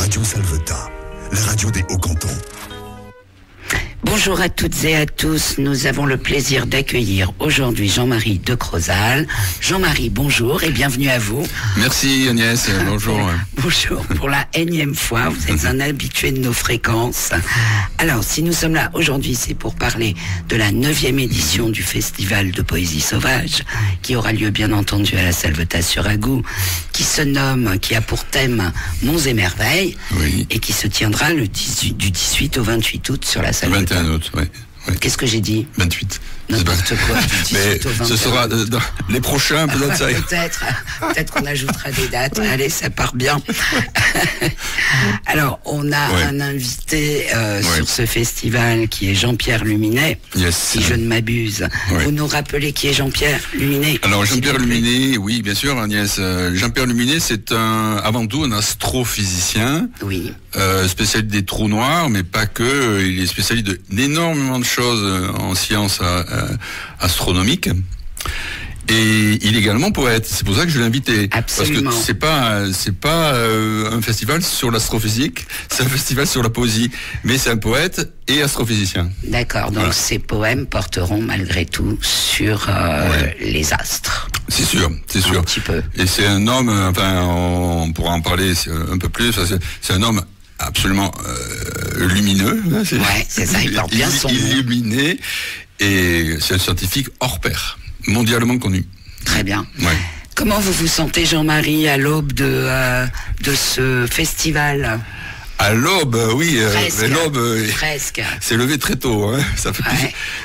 Radio Salvetat, la radio des Hauts-Cantons. Bonjour à toutes et à tous, nous avons le plaisir d'accueillir aujourd'hui Jean-Marie de Crozal. Jean-Marie, bonjour et bienvenue à vous. Merci Agnès, bonjour. Bonjour, pour la énième fois, vous êtes un habitué de nos fréquences. Alors, si nous sommes là aujourd'hui, c'est pour parler de la 9e édition du Festival de Poésie Sauvage, qui aura lieu bien entendu à la Salvetat-sur-Agou, qui a pour thème Monts et Merveilles, Oui. et qui se tiendra du 18 au 28 août sur la Salvetat. 21 août, oui. Qu'est-ce que j'ai dit? 28. N'importe quoi, du 18 Mais au 21. ce sera dans les prochains, peut-être ça. Peut-être qu'on ajoutera des dates. Allez, ça part bien. Alors, on a un invité sur ce festival qui est Jean-Pierre Luminet, si je ne m'abuse. Vous nous rappelez qui est Jean-Pierre Luminet? Alors, Jean-Pierre Luminet, oui, bien sûr, Agnès. Jean-Pierre Luminet, c'est avant tout un astrophysicien. Oui. Spécialiste des trous noirs, mais pas que. Il est spécialiste d'énormément de choses en sciences astronomiques. Et il est également poète. C'est pour ça que je l'ai invité. Absolument. Parce que c'est pas un festival sur l'astrophysique, c'est un festival sur la poésie. Mais c'est un poète et astrophysicien. D'accord. Donc ces poèmes porteront malgré tout sur les astres. C'est sûr, c'est sûr. Un petit peu. Et c'est un homme, enfin, on pourra en parler un peu plus. C'est un homme absolument lumineux. Ouais, c'est ça. Il porte bien son nom. Illuminé. Et c'est un scientifique hors pair, mondialement connu. Très bien. Ouais. Comment vous vous sentez, Jean-Marie, à l'aube de ce festival? À l'aube, oui. Presque. Presque. C'est levé très tôt. Hein. Ça fait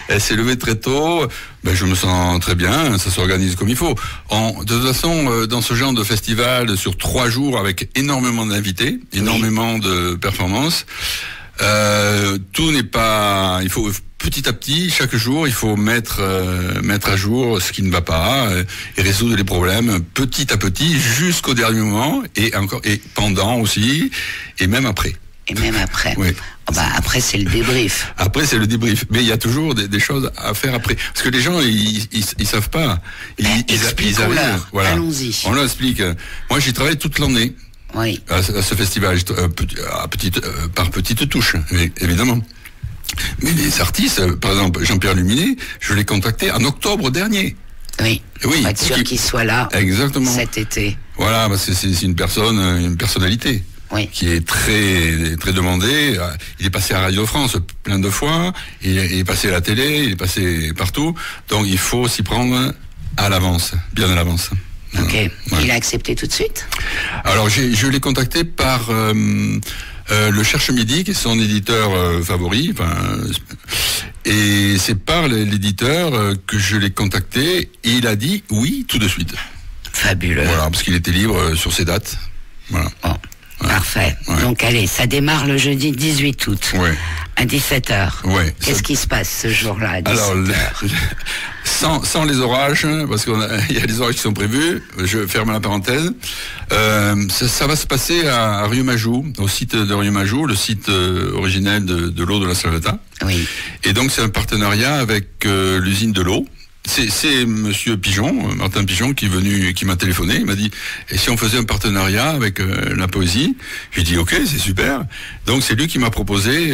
Elle s'est levée très tôt. Ben, je me sens très bien. Ça s'organise comme il faut. De toute façon, dans ce genre de festival, sur 3 jours, avec énormément d'invités, énormément de performances, tout n'est pas... Il faut... Petit à petit, chaque jour, il faut mettre à jour ce qui ne va pas et résoudre les problèmes petit à petit jusqu'au dernier moment et pendant aussi et même après. Et même après. Oui. Après, c'est le débrief. Après, c'est le débrief. Mais il y a toujours des choses à faire après. Parce que les gens, ils savent pas. Expliquons-leur. Voilà. Allons-y. On leur explique. Moi, j'y travaille toute l'année. Oui. À ce festival, par petites touches, évidemment. Mais les artistes, par exemple Jean-Pierre Luminet, je l'ai contacté en octobre dernier. Oui. Pour être sûr qu'il soit là. Exactement. Cet été. Voilà, parce que c'est une personnalité. Oui. Qui est très très demandé. Il est passé à Radio France plein de fois. Il est passé à la télé. Il est passé partout. Donc il faut s'y prendre à l'avance, bien à l'avance. Ok. Ouais. Il a accepté tout de suite? Alors je l'ai contacté par le Cherche Midi, qui est son éditeur favori. Et c'est par l'éditeur que je l'ai contacté. Et il a dit oui tout de suite. Fabuleux. Voilà, parce qu'il était libre sur ses dates. Voilà. Bon. Parfait. Ouais. Donc allez, ça démarre le jeudi 18 août. Ouais. À 17h. Ouais. Qu'est-ce qui se passe ce jour-là à 17h? Alors, sans les orages, parce qu'il y a des orages qui sont prévus, je ferme la parenthèse, ça va se passer à Riomajou, au site de Riomajou, le site originel de l'eau de la Salvetat. Oui. Et donc c'est un partenariat avec l'usine de l'eau. C'est monsieur Pigeon, Martin Pigeon, qui m'a téléphoné. Il m'a dit, et si on faisait un partenariat avec la poésie? Je lui ai dit, ok, c'est super. Donc c'est lui qui m'a proposé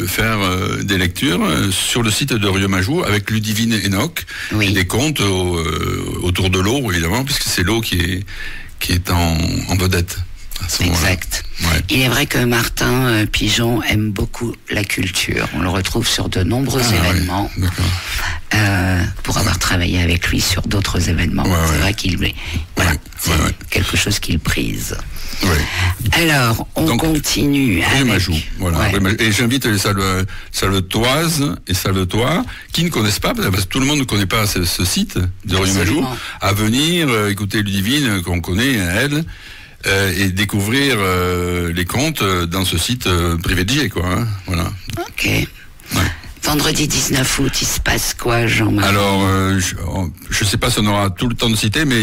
faire des lectures sur le site de Riomajou avec Ludivine Enoch, et des contes autour de l'eau, évidemment, puisque c'est l'eau qui est en vedette. Exact. Ouais. Il est vrai que Martin Pigeon aime beaucoup la culture. On le retrouve sur de nombreux événements. Pour avoir travaillé avec lui sur d'autres événements. C'est vrai qu'il quelque chose qu'il prise. Alors, on continue. Riomajou, voilà. Et j'invite les salvetoises et salvetois qui ne connaissent pas, parce que tout le monde ne connaît pas ce site de Riomajou, à venir écouter Ludivine, qu'on connaît, elle. Et découvrir les contes dans ce site privilégié, quoi. Hein, voilà. Ok. Ouais. Vendredi 19 août, il se passe quoi, Jean-Marie? Alors, je sais pas si on aura tout le temps de citer, mais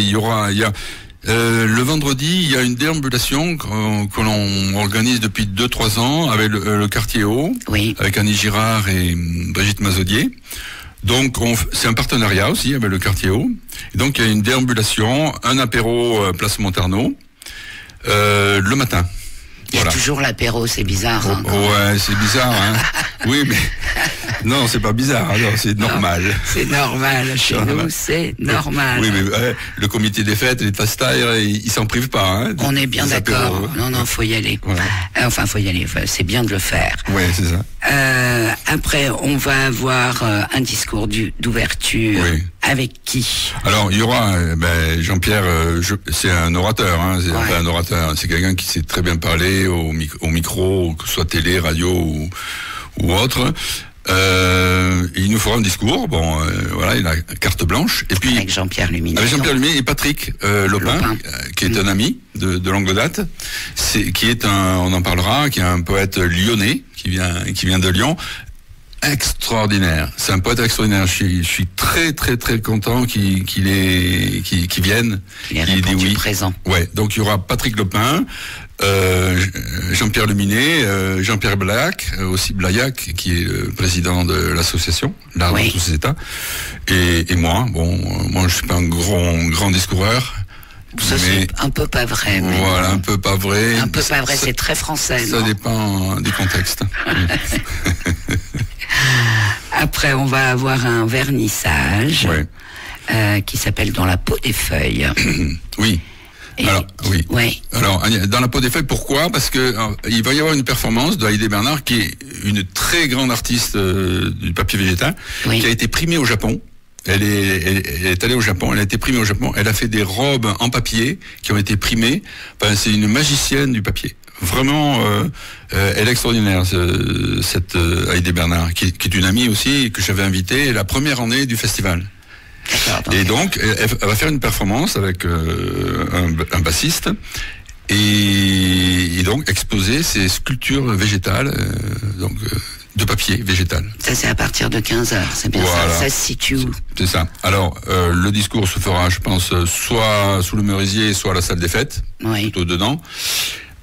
le vendredi, il y a une déambulation que l'on organise depuis 2-3 ans avec le quartier haut, avec Annie Girard et Brigitte Mazodier. Donc, c'est un partenariat aussi avec le quartier haut. Et donc, il y a une déambulation, un apéro place Montarno, le matin. Il y a toujours l'apéro, c'est bizarre. Hein, ouais, c'est bizarre. Hein. Oui, mais non, c'est pas bizarre. Non, c'est normal. C'est normal. Chez nous, c'est normal. Oui, mais le comité des fêtes, les Fastire, ils s'en privent pas. Hein, on est bien d'accord. Non, faut y aller. Voilà. Enfin, faut y aller. C'est bien de le faire. Oui, c'est ça. Après, on va avoir un discours d'ouverture. Oui. Avec qui? Alors, il y aura Jean-Pierre, c'est un orateur, hein, c'est un orateur, c'est quelqu'un qui sait très bien parler au micro, que ce soit télé, radio ou autre. Il nous fera un discours, voilà, il a carte blanche. Et puis, avec Jean-Pierre Luminet. Avec Jean-Pierre Luminet et Patrick Lopin, qui est un ami de longue date, on en parlera, qui est un poète lyonnais, qui vient de Lyon. Extraordinaire, c'est un poète extraordinaire. Je suis très très très content qu'il vienne. Il est répondu présent. Ouais, donc il y aura Patrick Lopin, Jean-Pierre Luminet, Jean-Pierre Blaillac, qui est le président de l'association L'Art dans tous ses états, et moi. Moi je suis pas un grand discoureur. Ça, c'est un peu pas vrai. Mais voilà, un peu pas vrai. Un peu pas vrai, c'est très français. Ça dépend du contexte. Après, on va avoir un vernissage qui s'appelle Dans la peau des feuilles. Oui. Alors, dans la peau des feuilles, pourquoi? Parce que il va y avoir une performance de Heidi Bernard, qui est une très grande artiste du papier végétal, qui a été primée au Japon. Elle est allée au Japon, elle a été primée au Japon, elle a fait des robes en papier qui ont été primées. C'est une magicienne du papier. Vraiment, elle est extraordinaire, cette Heidi Bernard, qui est une amie aussi, que j'avais invitée la première année du festival. Et donc, elle va faire une performance avec un bassiste, et donc exposer ses sculptures végétales, de papier végétal. Ça, c'est à partir de 15h, c'est bien ça. Ça se situe où? C'est ça. Alors, le discours se fera, je pense, soit sous le Merisier, soit à la salle des fêtes, plutôt dedans.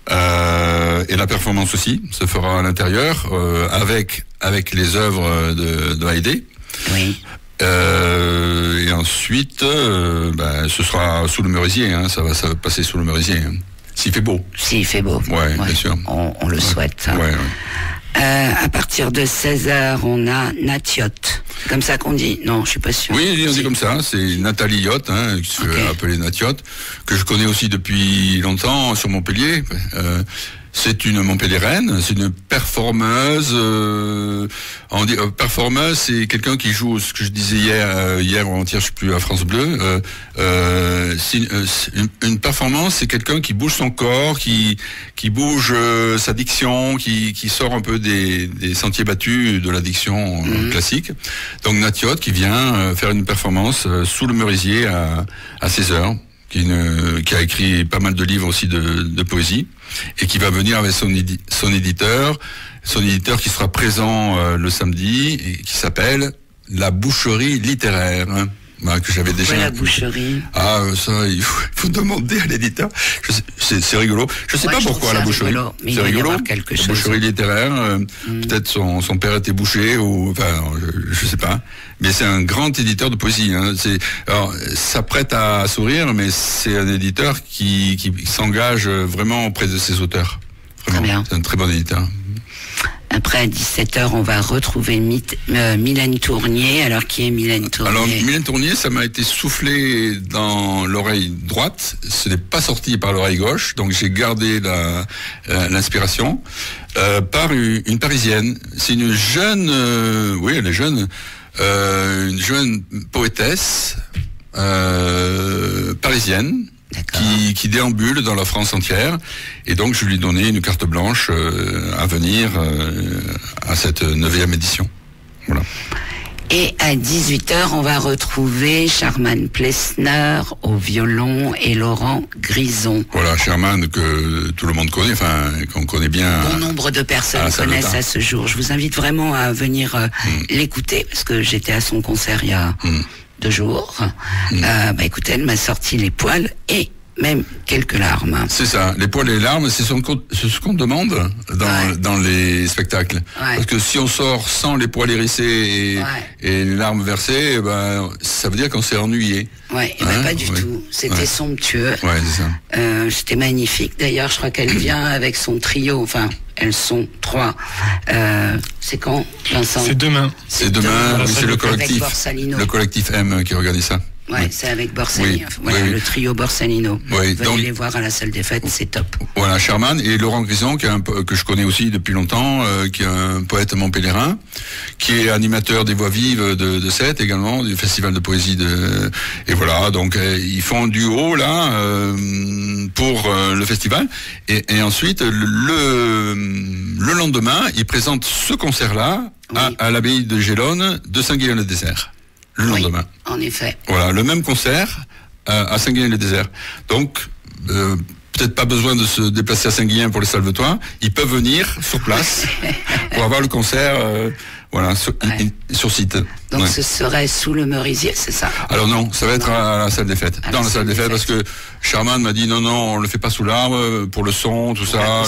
Et la performance aussi se fera à l'intérieur, avec les œuvres de Heidi. Oui. Et ensuite, ce sera sous le Merisier, hein, ça va passer sous le Merisier. Hein. S'il fait beau. S'il fait beau. Ouais, bien sûr. On le souhaite. Hein. À partir de 16h, on a Natiot. Comme ça qu'on dit? Non, je suis pas sûr. Oui, on dit comme ça. C'est Nathalie Yacht, hein, qui se fait appeler Natiot, que je connais aussi depuis longtemps sur Montpellier. C'est une Montpelliéraine, c'est une performeuse. On dit performeuse, c'est quelqu'un qui joue, ce que je disais hier ou avant-hier, je sais plus, à France Bleu. Une performance, c'est quelqu'un qui bouge son corps, qui bouge sa diction, qui sort un peu des sentiers battus de la diction classique. Donc Natiot qui vient faire une performance sous le Merisier à 16h. Qui a écrit pas mal de livres aussi de poésie, et qui va venir avec son éditeur qui sera présent le samedi, et qui s'appelle La Boucherie littéraire, hein, que j'avais déjà. La Boucherie. Ça, il faut demander à l'éditeur. C'est rigolo. Je sais pas pourquoi la Boucherie. Rigolo, mais c'est rigolo. Quelque chose. La Boucherie littéraire. Peut-être son père était boucher, ou enfin, je sais pas. Mais c'est un grand éditeur de poésie. Hein. Alors, ça prête à sourire, mais c'est un éditeur qui s'engage vraiment auprès de ses auteurs. Vraiment. Très bien. C'est un très bon éditeur. Après, à 17h, on va retrouver Mylène Tournier. Alors, qui est Mylène Tournier? Alors, Mylène Tournier, ça m'a été soufflé dans l'oreille droite. Ce n'est pas sorti par l'oreille gauche. Donc, j'ai gardé l'inspiration par une Parisienne. C'est une jeune... oui, elle est jeune. Une jeune poétesse parisienne qui déambule dans la France entière, et donc je lui ai donné une carte blanche à venir à cette 9e édition. Voilà. Et à 18h, on va retrouver Sharman Plessner au violon et Laurent Grison. Voilà, Sharman que tout le monde connaît, enfin qu'on connaît bien. Bon nombre de personnes connaissent à ce jour. Je vous invite vraiment à venir l'écouter, parce que j'étais à son concert il y a 2 jours. Écoutez, elle m'a sorti les poils et même quelques larmes. C'est ça, les poils et les larmes, c'est ce qu'on demande dans les spectacles. Ouais. Parce que si on sort sans les poils hérissés et les larmes versées, ça veut dire qu'on s'est ennuyé. Ouais, pas du tout. C'était somptueux. Ouais, c'est ça. C'était magnifique. D'ailleurs, je crois qu'elle vient avec son trio. Enfin, elles sont 3. C'est quand, Vincent? C'est demain. C'est demain. C'est le collectif M qui organise ça. Ouais, c'est avec Borsalino. Le trio Borsalino. Oui, Venez les voir à la salle des fêtes, c'est top. Voilà, Sherman et Laurent Grison, que je connais aussi depuis longtemps, qui est un poète montpelliérain, qui est animateur des Voix Vives de Sète également, du festival de poésie et voilà, donc ils font un duo là pour le festival et ensuite le lendemain, ils présentent ce concert-là à l'abbaye de Gélone de Saint-Guillain-le-Désert. Le lendemain. En effet. Voilà, le même concert à Saint-Guillain-le-Désert. Donc, peut-être pas besoin de se déplacer à Saint-Guillain pour les Salvetois. Ils peuvent venir sur place pour avoir le concert, sur site. Donc ce serait sous le Merisier, c'est ça? Alors non, ça va être à la salle des fêtes. Dans la salle des fêtes, parce que Sherman m'a dit non, on le fait pas sous l'arbre, pour le son, tout ça.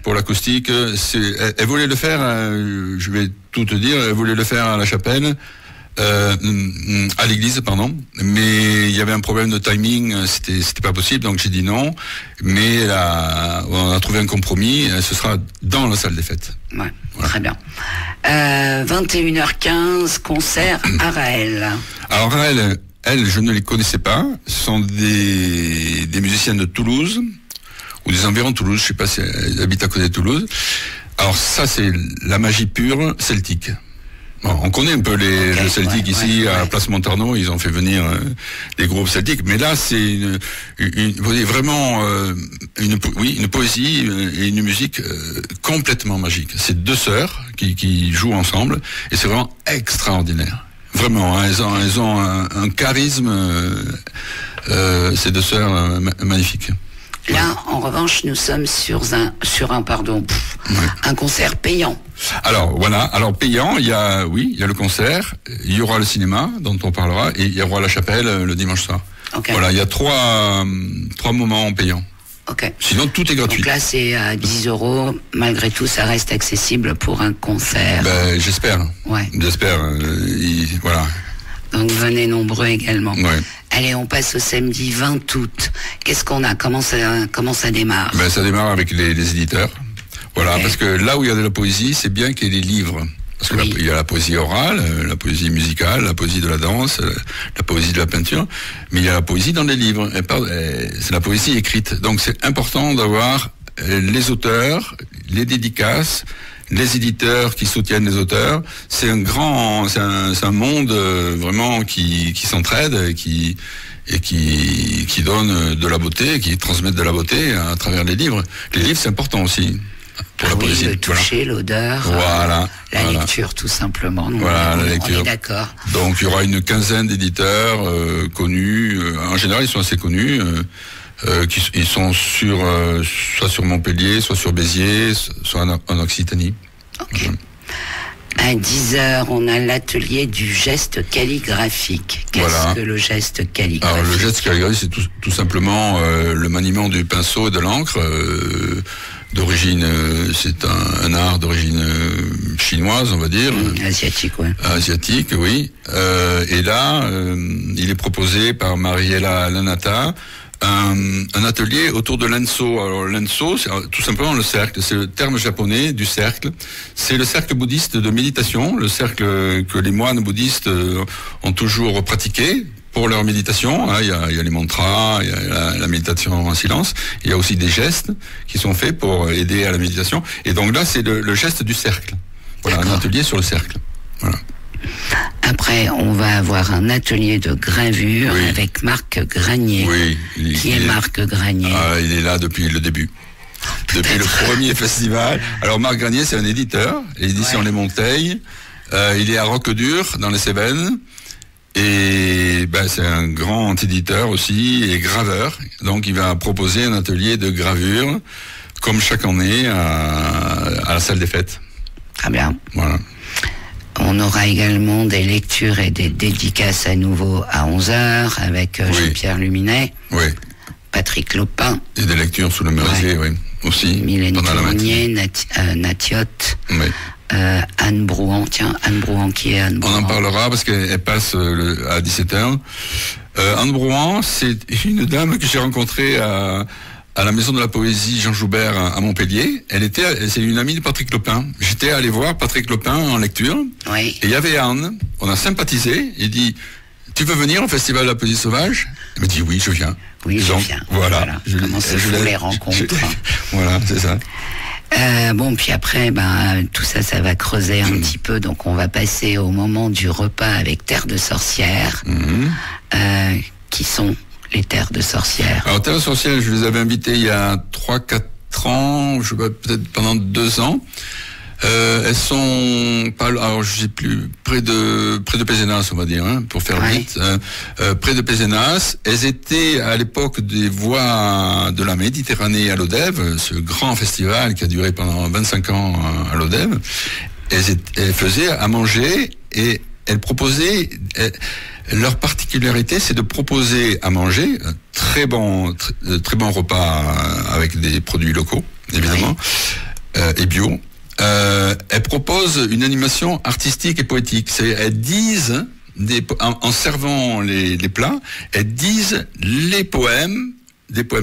Pour l'acoustique. Elle voulait le faire, je vais tout te dire, elle voulait le faire à la chapelle. À l'église, pardon, mais il y avait un problème de timing, c'était pas possible, donc j'ai dit non, mais on a trouvé un compromis, ce sera dans la salle des fêtes. Ouais, voilà. Très bien. 21h15, concert à Raël. Alors Raël, elle, je ne les connaissais pas, ce sont des musiciennes de Toulouse, ou des environs de Toulouse, je sais pas si elles habitent à côté de Toulouse. Alors ça, c'est la magie pure celtique. Bon, on connaît un peu le celtique ici à Place Montarno, ils ont fait venir des groupes celtiques, mais là c'est vraiment une poésie et une musique complètement magique. C'est 2 sœurs qui jouent ensemble et c'est vraiment extraordinaire. Vraiment, elles ont un charisme, ces 2 sœurs magnifiques. Là, en revanche, nous sommes sur un concert payant. Alors voilà, alors payant, il y a le concert, il y aura le cinéma dont on parlera et il y aura la chapelle le dimanche soir. Okay. Voilà, il y a 3 moments payants. Okay. Sinon tout est gratuit. Donc là c'est à 10 €, malgré tout ça reste accessible pour un concert. J'espère. Ouais. J'espère. Voilà. Donc venez nombreux également. Ouais. Allez, on passe au samedi 20 août. Qu'est-ce qu'on a? Comment ça démarre? Ça démarre avec les éditeurs. Voilà, parce que là où il y a de la poésie, c'est bien qu'il y ait des livres. Parce que il y a la poésie orale, la poésie musicale, la poésie de la danse, la poésie de la peinture, mais il y a la poésie dans les livres. C'est la poésie écrite. Donc c'est important d'avoir les auteurs, les dédicaces, les éditeurs qui soutiennent les auteurs. C'est un monde vraiment qui s'entraide et qui donne de la beauté, qui transmettent de la beauté à travers les livres. Les livres, c'est important aussi. Pour la poésie. Le toucher, l'odeur, la lecture tout simplement. La lecture. On est d'accord. Donc il y aura une quinzaine d'éditeurs connus. En général, ils sont assez connus. Ils sont soit sur Montpellier, soit sur Béziers, soit en Occitanie. Ok. À 10h, on a l'atelier du geste calligraphique. Qu'est-ce que le geste calligraphique? Alors le geste calligraphique, c'est tout simplement le maniement du pinceau et de l'encre. D'origine, c'est un art d'origine chinoise, on va dire. Asiatique, oui. Asiatique, oui. Et là, il est proposé par Mariella Lanata un atelier autour de l'Enso. Alors l'Enso, c'est tout simplement le cercle. C'est le terme japonais du cercle. C'est le cercle bouddhiste de méditation, le cercle que les moines bouddhistes ont toujours pratiqué pour leur méditation. Il y a les mantras, il y a la méditation en silence. Il y a aussi des gestes qui sont faits pour aider à la méditation. Et donc là, c'est le geste du cercle. Voilà, un atelier sur le cercle. Voilà. Après, on va avoir un atelier de gravure avec Marc Granier. Oui. Qui est Marc Granier? Il est là depuis le début. Depuis le premier festival. Alors Marc Granier, c'est un éditeur, édition Les Monteils. Il est à Roquedur, dans les Cévennes. Et c'est un grand éditeur aussi et graveur. Donc il va proposer un atelier de gravure, comme chaque année, à la salle des fêtes. Très bien. Voilà. On aura également des lectures et des dédicaces à nouveau à 11h avec Jean-Pierre Luminet. Oui. Patrick Lopin. Et des lectures sous le merisier, oui, aussi. Mylène Tournier, Natiotte. Oui. Anne Brouan, qui est Anne Brouan? On en parlera parce qu'elle passe à 17h. Anne Brouan, c'est une dame que j'ai rencontrée à la Maison de la Poésie Jean Joubert à Montpellier. C'est une amie de Patrick Lopin. J'étais allé voir Patrick Lopin en lecture. Oui. Et il y avait Anne. On a sympathisé. Il dit, tu veux venir au Festival de la Poésie Sauvage? Elle me dit, oui, je viens. Oui, je viens. Voilà. Comment se font les rencontres? Voilà, c'est ça. Bon, puis après, tout ça va creuser un petit peu. Donc, on va passer au moment du repas avec Terre de Sorcières. Qui sont les Terres de Sorcières? Alors, Terre de Sorcières, je les avais invités il y a 3-4 ans, je sais pas, peut-être pendant 2 ans. Elles sont pas, alors je sais plus, près de Pézenas, on va dire, pour faire vite. Près de Pézenas. Elles étaient à l'époque des Voix de la Méditerranée à l'Odève, ce grand festival qui a duré pendant 25 ans à l'Odève. Elles faisaient à manger et elles proposaient. Leur particularité, c'est de proposer à manger très bon repas avec des produits locaux, évidemment, et bio. Elles proposent une animation artistique et poétique. Elles disent, en servant les plats, elles disent des poèmes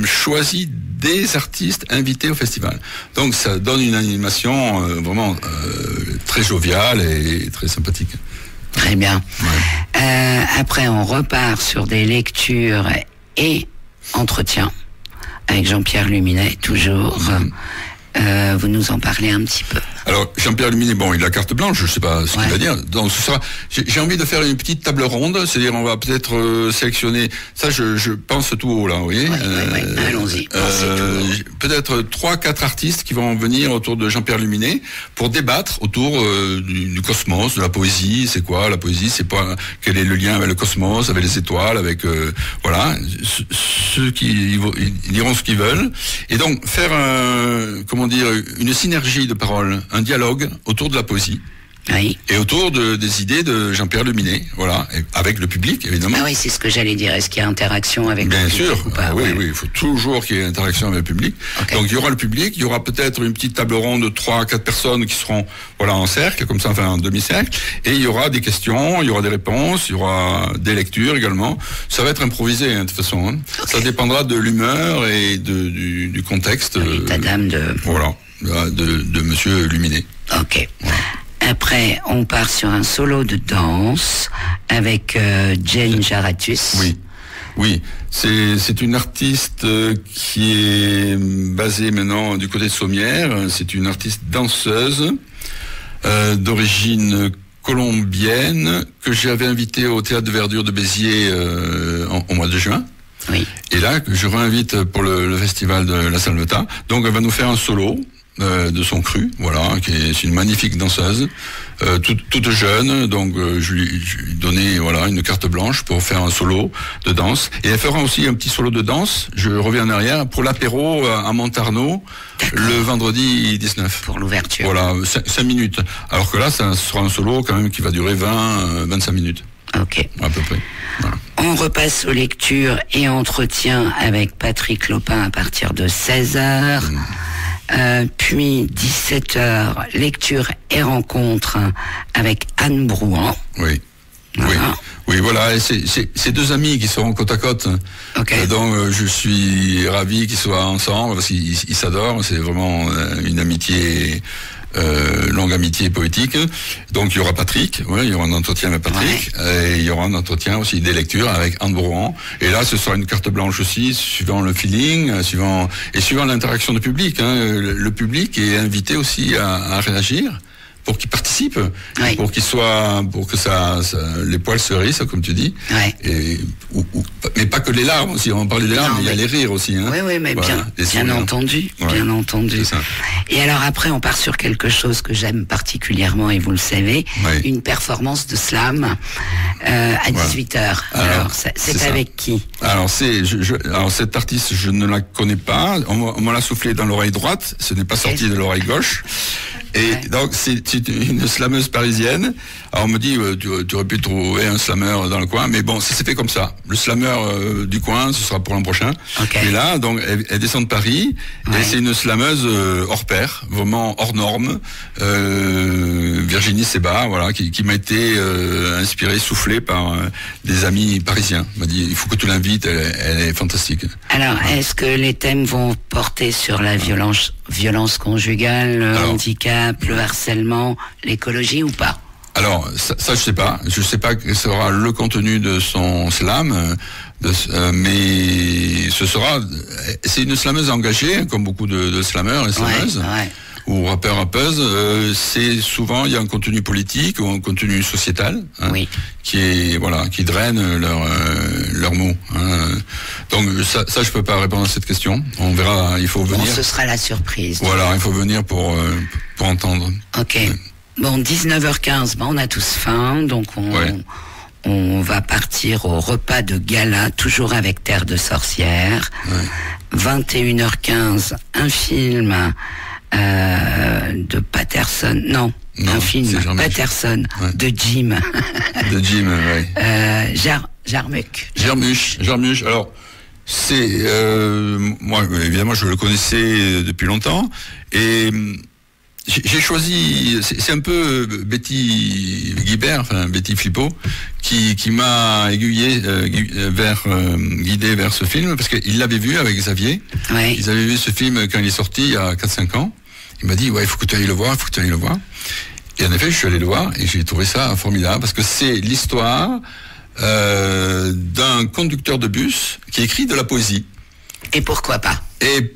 choisis des artistes invités au festival. Donc ça donne une animation vraiment très joviale et très sympathique. Très bien. Ouais. Après, on repart sur des lectures et entretiens avec Jean-Pierre Luminet, toujours. Vous nous en parlez un petit peu. Alors, Jean-Pierre Luminet, bon, il a carte blanche, je sais pas ce qu'il va dire. Donc, ce sera, j'ai envie de faire une petite table ronde, c'est-à-dire, on va peut-être sélectionner, ça, je pense tout haut, là, vous voyez. Allons-y. Peut-être 3-4 artistes qui vont venir autour de Jean-Pierre Luminet pour débattre autour du cosmos, de la poésie. C'est quoi, la poésie? C'est pas, quel est le lien avec le cosmos, avec les étoiles, avec, voilà. Ceux qui ils diront ce qu'ils veulent. Et donc, faire, comment dire, une synergie de paroles, un dialogue autour de la poésie. Oui. Et autour des idées de Jean-Pierre Luminet, voilà, et avec le public, évidemment. Ah oui, c'est ce que j'allais dire. Est-ce qu'il y a interaction avec Bien le public? sûr. Ou pas? Oui, il faut toujours qu'il y ait interaction avec le public. Okay. Donc il y aura le public, il y aura peut-être une petite table ronde de 3-4 personnes qui seront, voilà, en cercle, comme ça, enfin en demi-cercle, et il y aura des questions, il y aura des réponses, il y aura des lectures également. Ça va être improvisé, de toute façon. Okay. Ça dépendra de l'humeur et du contexte. L'état d'âme Voilà, de Monsieur Luminet. Ok. Voilà. Après, on part sur un solo de danse avec Jane Jaratus. Oui. C'est une artiste qui est basée maintenant du côté de Sommières. C'est une artiste danseuse d'origine colombienne que j'avais invitée au Théâtre de Verdure de Béziers au mois de juin. Oui. Et là, je réinvite pour le festival de la Salvetat. Donc, elle va nous faire un solo de son cru, voilà, c'est une magnifique danseuse, toute jeune, donc je lui donnais, voilà, une carte blanche pour faire un solo de danse. Et elle fera aussi un petit solo de danse, je reviens en arrière, pour l'apéro à Montarno, le vendredi 19. Pour l'ouverture. Voilà, 5 minutes. Alors que là, ça sera un solo quand même qui va durer 20-25 minutes. Ok. À peu près. Voilà. On repasse aux lectures et entretiens avec Patrick Lopin à partir de 16h. Puis 17h, lecture et rencontre avec Anne Brouan. Oui. Voilà. Oui, voilà. Et c'est deux amis qui seront côte à côte. Okay. Donc je suis ravi qu'ils soient ensemble parce qu'ils s'adorent. C'est vraiment une amitié. Longue amitié poétique. Donc il y aura Patrick, il y aura un entretien avec Patrick, et il y aura un entretien aussi des lectures avec Anne Brouan. Et là, ce sera une carte blanche aussi, suivant le feeling, suivant l'interaction du public. Le public est invité aussi à réagir pour qu'il participe, pour que ça les poils se hérissent, comme tu dis. Mais pas que les larmes aussi, on va parler des larmes, mais il y a les rires aussi. Oui, mais voilà, bien entendu. Et alors après, on part sur quelque chose que j'aime particulièrement, et vous le savez, une performance de slam à 18h. Alors, c'est avec qui? Alors, cette artiste, je ne la connais pas. On me l'a soufflé dans l'oreille droite, ce n'est pas sorti de l'oreille gauche. Et donc, c'est une slameuse parisienne. Alors, on me dit, tu aurais pu trouver un slameur dans le coin, mais bon, ça s'est fait comme ça. Le slameur du coin, ce sera pour l'an prochain. Okay. Et là, donc, elle descend de Paris, et c'est une slameuse hors pair, vraiment hors norme. Virginie Seba, voilà, qui m'a été inspirée, soufflée par des amis parisiens. Elle m'a dit, il faut que tu l'invites, elle est fantastique. Alors, est-ce que les thèmes vont porter sur la violence conjugale, le handicap, le harcèlement, l'écologie ou pas? Alors, ça je sais pas. Je sais pas quel sera le contenu de son slam, mais ce sera... C'est une slameuse engagée, comme beaucoup de slameurs et slameuses. Ou rappeurs, rappeuses, c'est souvent, il y a un contenu politique ou un contenu sociétal, qui draine leurs mots. Donc ça je peux pas répondre à cette question. On verra, il faut venir. Bon, ce sera la surprise. Voilà, il faut venir pour entendre. Ok. Bon, 19h15, on a tous faim, donc on va partir au repas de gala, toujours avec Terre de sorcières. 21h15, un film de Patterson, non, un film Patterson de Jim. De Jim, oui. Jarmusch. Alors, c'est moi évidemment je le connaissais depuis longtemps et j'ai choisi, c'est un peu Betty Guibert, enfin Betty Flippo, qui m'a aiguillé guidé vers ce film parce qu'il l'avait vu avec Xavier. Ils avaient vu ce film quand il est sorti il y a 4-5 ans. Il m'a dit il faut que tu ailles le voir, Et en effet, je suis allé le voir et j'ai trouvé ça formidable parce que c'est l'histoire d'un conducteur de bus qui écrit de la poésie. Et pourquoi pas? Et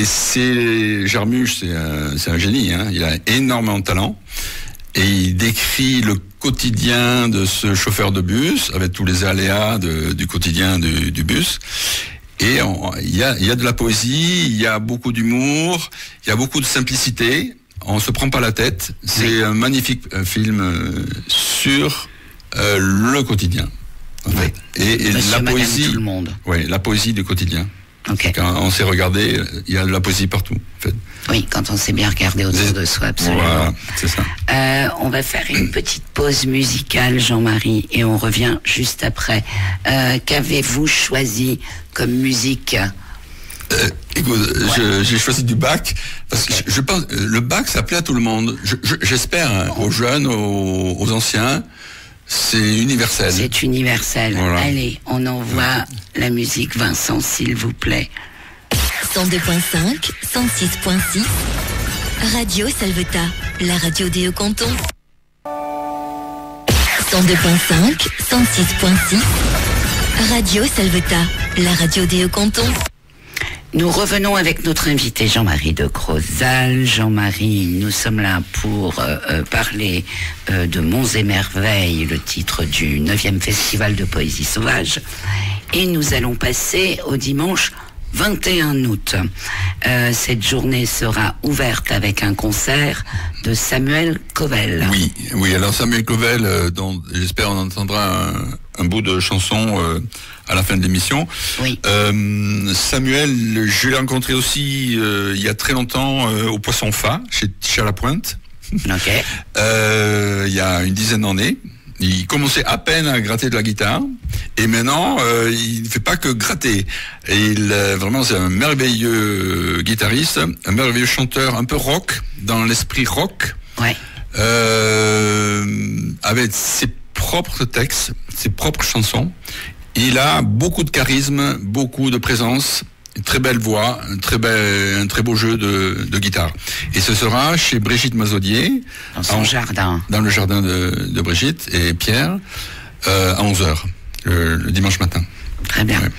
c'est Jarmusch, c'est un génie. Il a énormément de talent et il décrit le quotidien de ce chauffeur de bus avec tous les aléas du quotidien du bus. Et il y a de la poésie, il y a beaucoup d'humour, il y a beaucoup de simplicité. On se prend pas la tête. C'est un magnifique film sur le quotidien. En fait. Et la poésie, tout le monde. La poésie du quotidien. Quand on s'est regardé, il y a de la poésie partout. En fait. Oui, quand on s'est bien regardé autour de soi, absolument. Voilà, c'est ça. On va faire une petite pause musicale, Jean-Marie, et on revient juste après. Qu'avez-vous choisi comme musique? Écoute, j'ai choisi du Bach parce que je pense le Bach ça plaît à tout le monde. J'espère aux jeunes, aux anciens. C'est universel. C'est universel. Voilà. Allez, on envoie la musique, Vincent, s'il vous plaît. 102.5, 106.6, Radio Salvetat, la radio des Hauts-Cantons. 102.5, 106.6, Radio Salvetat, la radio des Hauts-Cantons. Nous revenons avec notre invité Jean-Marie de Crozal. Jean-Marie, nous sommes là pour parler de Monts et Merveilles, le titre du 9e Festival de Poésie Sauvage. Et nous allons passer au dimanche 21 août. Cette journée sera ouverte avec un concert de Samuel Covel. Oui. Alors Samuel Covel, dont j'espère on entendra un bout de chanson à la fin de l'émission. Oui. Samuel, je l'ai rencontré aussi il y a très longtemps au Poisson Fa, chez la Pointe. Ok. Il y a une dizaine d'années. Il commençait à peine à gratter de la guitare et maintenant il ne fait pas que gratter. Et vraiment c'est un merveilleux guitariste, un merveilleux chanteur, un peu rock dans l'esprit rock. Ouais. Avec ses propres textes, ses propres chansons. Il a beaucoup de charisme, beaucoup de présence, une très belle voix, un très beau jeu de guitare. Et ce sera chez Brigitte Mazaudier. Dans son jardin. Dans le jardin de Brigitte et Pierre, à 11h, le dimanche matin. Très bien. Ouais.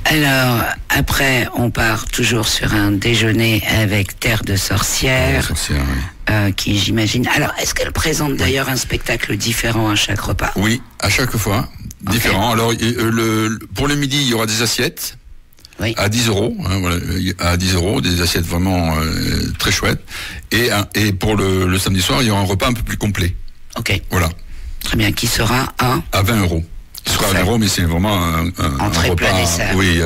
Alors, après, on part toujours sur un déjeuner avec Terre de sorcières. Qui, j'imagine... Alors, est-ce qu'elle présente d'ailleurs un spectacle différent à chaque repas? Oui, à chaque fois. Différent. Alors, pour le midi, il y aura des assiettes. Oui. À 10 €, voilà, à 10 €, des assiettes vraiment très chouettes. Et pour le samedi soir, il y aura un repas un peu plus complet. Ok. Voilà. Très bien. Qui sera à 20 €. Il sera à l'euro, mais c'est vraiment un entrée, repas. plat, dessert. Oui,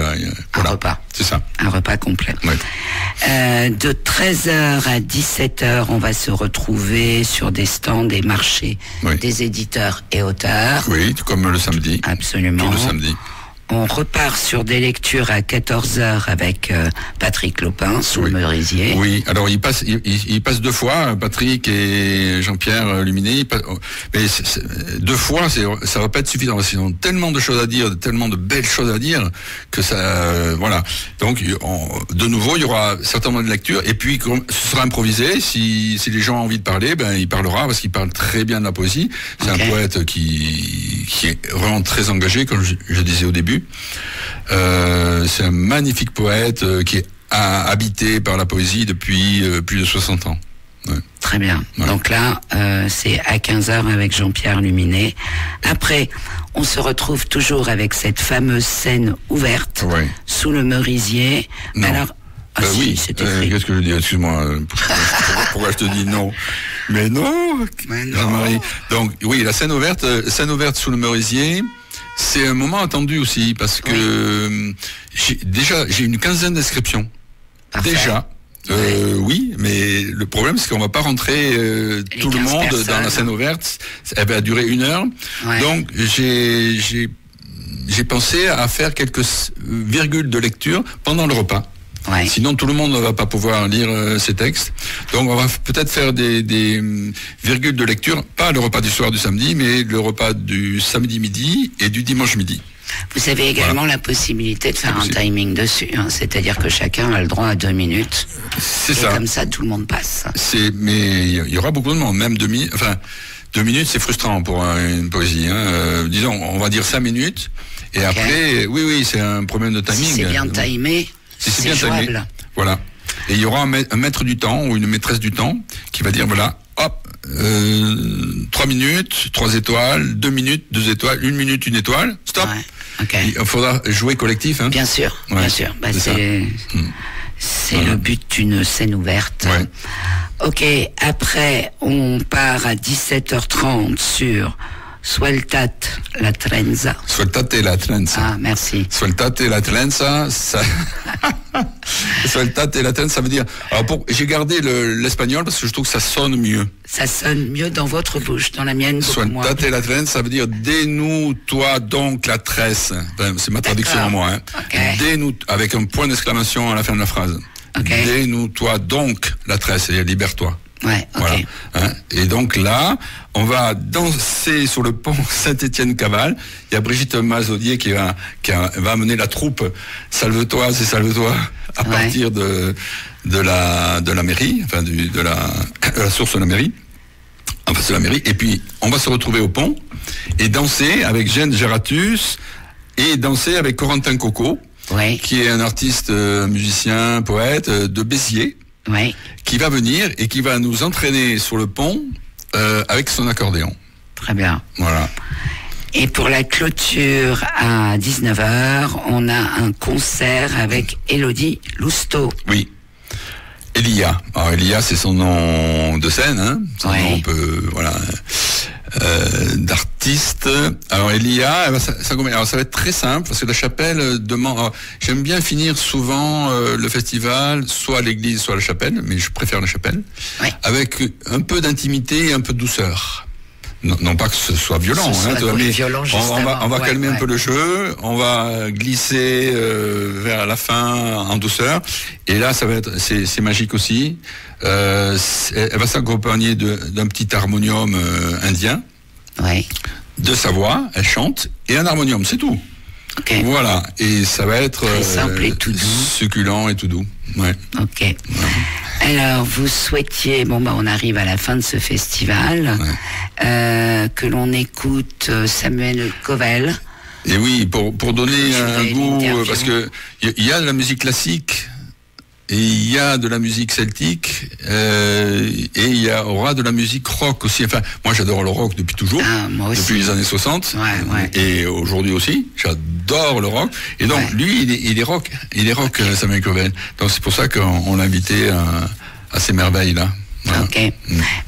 voilà. Un repas. C'est ça. Un repas complet. Ouais. De 13h à 17h, on va se retrouver sur des stands et marchés des éditeurs et auteurs. Oui, comme le samedi. Absolument. Tout le samedi. On repart sur des lectures à 14h avec Patrick Lopin, sous le Merisier. Oui, alors il passe 2 fois, Patrick et Jean-Pierre Luminé. Mais 2 fois, ça va pas être suffisant. Ils ont tellement de choses à dire, tellement de belles choses à dire, que ça, voilà. Donc, de nouveau, il y aura certainement de lecture. Et puis, ce sera improvisé. Si les gens ont envie de parler, il parlera, parce qu'il parle très bien de la poésie. C'est un poète qui est vraiment très engagé, comme je disais au début. C'est un magnifique poète qui est habité par la poésie depuis plus de 60 ans. Ouais. Très bien. Ouais. Donc là, c'est à 15h avec Jean-Pierre Luminé. Après, on se retrouve toujours avec cette fameuse scène ouverte sous le Merisier. Non. Alors, oui, qu'est-ce que je dis? Excuse-moi. Pourquoi je te dis non? Mais non, Jean-Marie. Donc, oui, la scène ouverte sous le Merisier. C'est un moment attendu aussi, parce que j'ai une quinzaine d'inscriptions. Parfait. Déjà. Oui, mais le problème, c'est qu'on va pas rentrer tout le monde dans la scène ouverte. Elle va durer 1 heure. Ouais. Donc, j'ai pensé à faire quelques virgules de lecture pendant le repas. Ouais. Sinon, tout le monde ne va pas pouvoir lire ces textes. Donc, on va peut-être faire des virgules de lecture, pas le repas du soir du samedi, mais le repas du samedi midi et du dimanche midi. Vous avez également la possibilité de faire un timing dessus, hein, c'est-à-dire que chacun a le droit à 2 minutes. C'est ça. Comme ça, tout le monde passe. Mais il y aura beaucoup de monde, même 2 minutes. Enfin, 2 minutes, c'est frustrant pour une poésie. Hein. Disons, on va dire 5 minutes. Et après, oui, c'est un problème de timing. Si c'est bien timé. C'est bien jouable. Voilà. Et il y aura un maître du temps ou une maîtresse du temps qui va dire, voilà, hop, 3 minutes, 3 étoiles, 2 minutes, 2 étoiles, 1 minute, 1 étoile, stop. Ouais. Okay. Il faudra jouer collectif. Hein. Bien sûr, bien sûr. C'est le but d'une scène ouverte. Ouais. Ok, après, on part à 17h30 sur Sueltate la trenza. Sueltate la trenza. Ah, merci. Sueltate la trenza, ça... Sueltate la trenza, ça veut dire... Alors, j'ai gardé l'espagnol parce que je trouve que ça sonne mieux. Ça sonne mieux dans votre bouche, dans la mienne, Sueltate la trenza, ça veut dire dénoue-toi donc la tresse. Enfin, c'est ma traduction à moi. Hein. Okay. Dénoue, avec un point d'exclamation à la fin de la phrase. Okay. Dénoue-toi donc la tresse, c'est-à-dire libère-toi. Ouais, ok. Voilà. Hein. Et donc là, on va danser sur le pont Saint-Étienne-Caval. Il y a Brigitte Mazaudier qui va amener la troupe Salve-toi, c'est Salve-toi à partir de la mairie, enfin de la source de la mairie. En face de la mairie. Et puis, on va se retrouver au pont et danser avec Jeanne Geratus et danser avec Corentin Coco, qui est un artiste, musicien, poète de Béziers. Oui. Qui va venir et qui va nous entraîner sur le pont avec son accordéon. Très bien. Voilà. Et pour la clôture à 19h, on a un concert avec Élodie Lousteau. Oui. Elia. Alors Elia, c'est son nom de scène, hein. Son nom un peu, voilà, d'artiste. Alors Elia, alors ça va être très simple parce que la chapelle demande. Alors, j'aime bien finir souvent le festival soit à l'église, soit à la chapelle, mais je préfère la chapelle, avec un peu d'intimité et un peu de douceur. Non pas que ce soit violent, mais on va calmer un peu le jeu, on va glisser vers la fin en douceur, et là ça va être, c'est magique aussi. Elle va s'accompagner d'un petit harmonium indien, de sa voix, elle chante, et un harmonium, c'est tout. Okay. Voilà, et ça va être très simple et tout doux. Succulent et tout doux. Ouais. Ok. Ouais. Alors, vous souhaitiez, on arrive à la fin de ce festival, que l'on écoute Samuel Covel. Et oui, pour donner un goût, parce que il y a de la musique classique, et il y a de la musique celtique, et il y aura de la musique rock aussi. Enfin, moi j'adore le rock depuis toujours, depuis les années 60, et aujourd'hui aussi, j'adore le rock. Et donc lui, il est rock, Samuel Covel. Donc c'est pour ça qu'on l'a invité à ces merveilles-là. Voilà. Ok.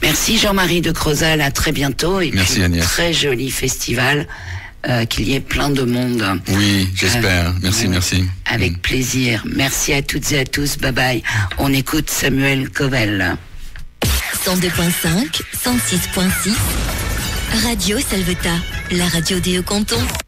Merci Jean-Marie de Crozal, à très bientôt. Et merci puis, Agnès. Très joli festival qu'il y ait plein de monde. Oui, j'espère. Merci. Avec plaisir. Merci à toutes et à tous. Bye bye. On écoute Samuel Covel. 102.5, 106.6. Radio Salvetat, la radio des Hauts-Cantons.